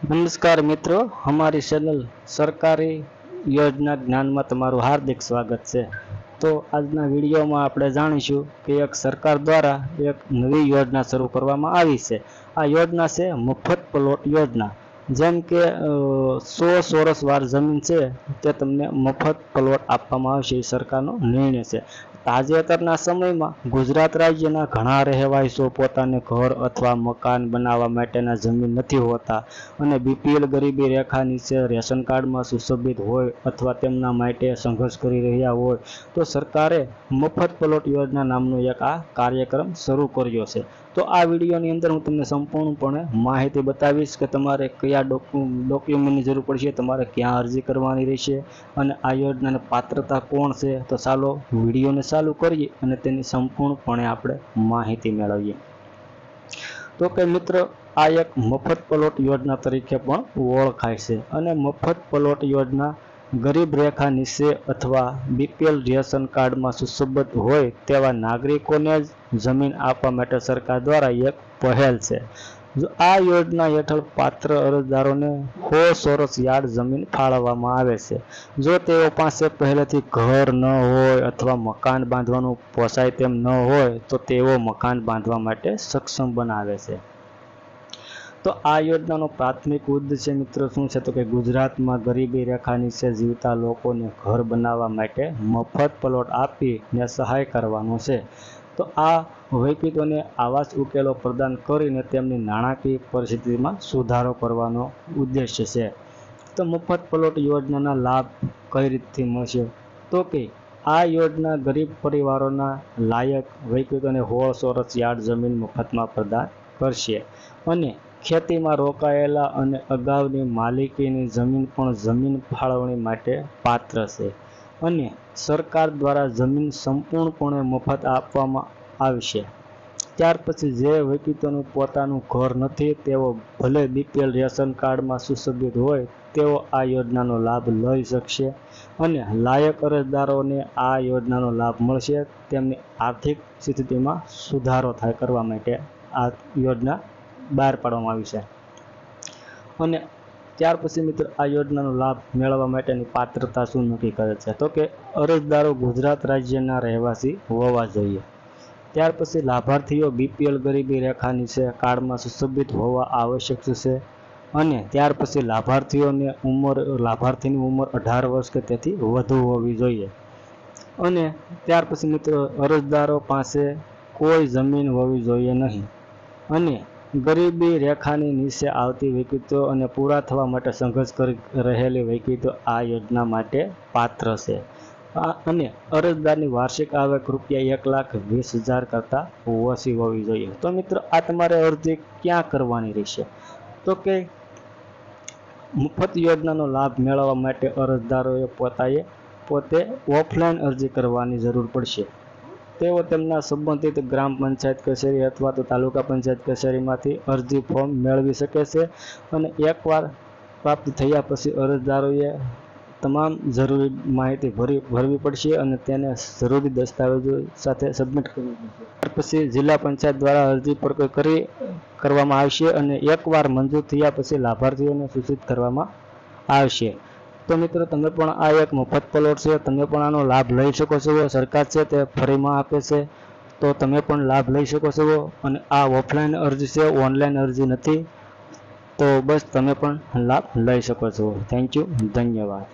નમસ્કાર મિત્રો, हमारी चैनल सरकारी योजना જ્ઞાનમાં તમારું હાર્દિક સ્વાગત છે। તો આજના વિડીયોમાં આપણે જાણીશું કે એક સરકાર દ્વારા એક નવી યોજના શરૂ કરવામાં આવી છે। આ યોજના છે મફત પ્લોટ યોજના। જેમ કે 100 ચોરસ વાર જમીન છે તે તમને મફત પ્લોટ આપવામાં આવશે, એ સરકારનો નિર્ણય છે। તાજેતરના સમયમાં ગુજરાત રાજ્યના ઘણા રહેવાસીઓ પોતાને ઘર અથવા મકાન બનાવવા માટેના જમીન નથી હોતા અને બીપીએલ ગરીબી રેખા નીચે રેશન કાર્ડમાં સુશોભિત હોય અથવા તેમના માટે સંઘર્ષ કરી રહ્યા હોય તો સરકારે મફત પ્લોટ યોજના નામનો એક આ કાર્યક્રમ શરૂ કર્યો છે। તો આ વિડીયોની અંદર હું તમને સંપૂર્ણપણે માહિતી બતાવીશ કે તમારે કયા ડોક્યુમેન્ટની જરૂર પડશે, તમારે ક્યાં અરજી કરવાની રહેશે અને આ યોજનાની પાત્રતા કોણ છે। તો ચાલો વિડીયોને ચાલુ કરીએ અને તેની સંપૂર્ણપણે આપણે માહિતી મેળવીએ। તો કે મિત્રો, આ એક મફત પ્લોટ યોજના તરીકે પણ ઓળખાય છે અને મફત પ્લોટ યોજના ગરીબ રેખા નીચે અથવા બીપીએલ રેશન કાર્ડમાં સુશોભિત હોય તેવા નાગરિકોને જ જમીન આપવા માટે સરકાર દ્વારા એક પહેલ છે। જો આ યોજના હેઠળ પાત્ર અરજદારોને 100 ચોરસ યાર્ડ જમીન ફાળવવામાં આવે છે। જો તેઓ પાસે પહેલેથી ઘર ન હોય અથવા મકાન બાંધવાનું પોસાય તેમ ન હોય તો તેઓ મકાન બાંધવા માટે સક્ષમ બનાવે છે। તો આ યોજનાનો પ્રાથમિક ઉદ્દેશ્ય મિત્રો શું છે? તો કે ગુજરાતમાં ગરીબી રેખા નીચે જીવતા લોકોને ઘર બનાવવા માટે મફત પ્લોટ આપીને સહાય કરવાનો છે। તો આ વૈકલ્પિકોને આવાસ ઉકેલો પ્રદાન કરીને તેમની નાણાકીય પરિસ્થિતિમાં સુધારો કરવાનો ઉદ્દેશ્ય છે। તો મફત પ્લોટ યોજનાના લાભ કઈ રીતથી મળશે? તો કે આ યોજના ગરીબ પરિવારોના લાયક વૈકલ્પિકોને 100 ચોરસ યાર્ડ જમીન મફતમાં પ્રદાન કરશે અને ખેતીમાં રોકાયેલા અને અગાઉની માલિકીની જમીન પણ જમીન ફાળવણી માટે પાત્ર છે અને સરકાર દ્વારા જમીન સંપૂર્ણપણે મફત આપવામાં આવશે। ત્યાર પછી જે વૈકલ્પિકોનું પોતાનું ઘર નથી તેઓ ભલે બીપીએલ રેશન કાર્ડમાં સુશોભિત હોય તેઓ આ યોજનાનો લાભ લઈ શકશે અને લાયક અરજદારોને આ યોજનાનો લાભ મળશે। તેમની આર્થિક સ્થિતિમાં સુધારો થાય કરવા માટે આ યોજના બહાર પાડવામાં આવી છે અને ત્યાર પછી મિત્રો આ યોજનાનો લાભ મેળવવા માટેની પાત્રતા શું નક્કી કરે છે? તો કે અરજદારો ગુજરાત રાજ્યના રહેવાસી હોવા જોઈએ। ત્યાર પછી લાભાર્થીઓ બીપીએલ ગરીબી રેખા નીચે કાર્ડમાં સુશોભિત હોવા આવશ્યક છે અને ત્યાર પછી લાભાર્થીની ઉંમર 18 વર્ષ કે તેથી વધુ હોવી જોઈએ અને ત્યાર પછી મિત્રો અરજદારો પાસે કોઈ જમીન હોવી જોઈએ નહીં અને ગરીબી રેખાની નીચે આવતી વૈકલ્પિકો અને પૂરા થવા માટે સંઘર્ષ કરી રહેલી વૈકલ્પિકો આ યોજના માટે પાત્ર છે અને અરજદારની વાર્ષિક આવક રૂપિયા 1,20,000 કરતાં ઓછી હોવી જોઈએ। તો મિત્રો આ તમારે અરજી ક્યાં કરવાની રહેશે? તો કે મફત યોજનાનો લાભ મેળવવા માટે અરજદારોએ પોતે ઓફલાઈન અરજી કરવાની જરૂર પડશે। તેઓ તેમના સંબંધિત ગ્રામ પંચાયત કચેરી અથવા તો તાલુકા પંચાયત કચેરીમાંથી અરજી ફોર્મ મેળવી શકે છે અને એકવાર પ્રાપ્ત થયા પછી અરજદારોએ તમામ જરૂરી માહિતી ભરવી પડશે અને તેને જરૂરી દસ્તાવેજો સાથે સબમિટ કરવી પડશે। ત્યાર પછી જિલ્લા પંચાયત દ્વારા અરજી કરવામાં આવશે અને એકવાર મંજૂર થયા પછી લાભાર્થીઓને સૂચિત કરવામાં આવશે। તો મિત્રો તમે પણ આ એક મફત પ્લોટ છે, તમે પણ આનો લાભ લઈ શકો છો। સરકાર છે તે ફ્રીમાં આપે છે તો તમે પણ લાભ લઈ શકો છો અને આ ઓફલાઈન અરજી છે, ઓનલાઈન અરજી નથી। તો બસ તમે પણ લાભ લઈ શકો છો। થેન્ક યુ, ધન્યવાદ।